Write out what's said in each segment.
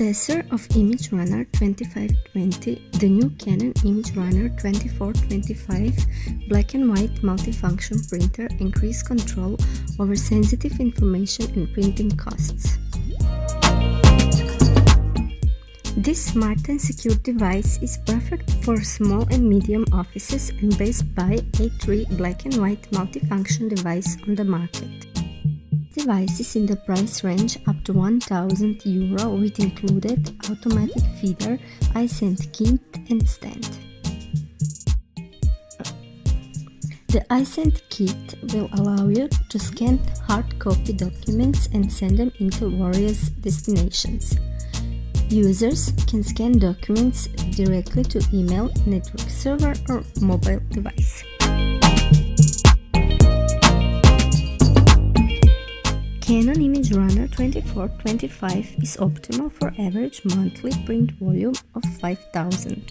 Successor of imageRUNNER 2520, the new Canon imageRUNNER 2425 black and white multifunction printer increased control over sensitive information and printing costs. This smart and secure device is perfect for small and medium offices and best buy A3 black and white multifunction device on the market. This device is in the price range up to €1,000 with included automatic feeder, iSend kit and stand. The iSend kit will allow you to scan hard copy documents and send them into various destinations. Users can scan documents directly to email, network server or mobile device. Canon imageRUNNER 2425 is optimal for average monthly print volume of 5,000.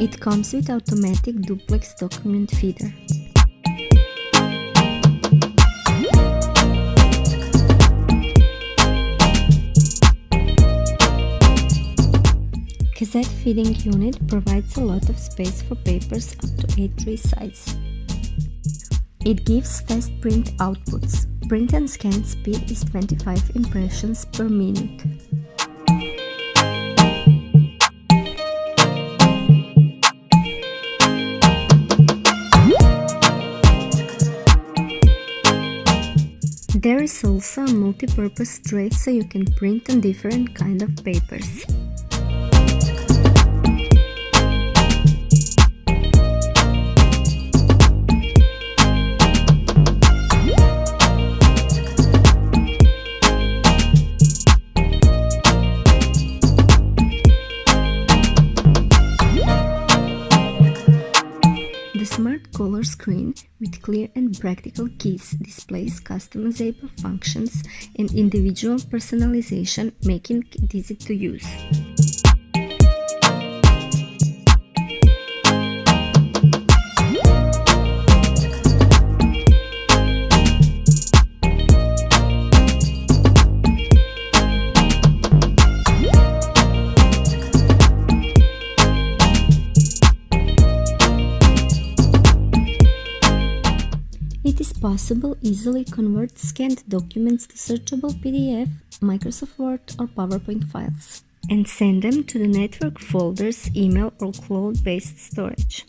It comes with automatic duplex document feeder. Cassette feeding unit provides a lot of space for papers up to A3 size. It gives fast print outputs. Print and scan speed is 25 impressions per minute. There is also a multi-purpose tray so you can print on different kind of papers. The smart color screen with clear and practical keys displays customizable functions and individual personalization, making it easy to use. It is possible easily convert scanned documents to searchable PDF, Microsoft Word or PowerPoint files and send them to the network folders, email or cloud-based storage.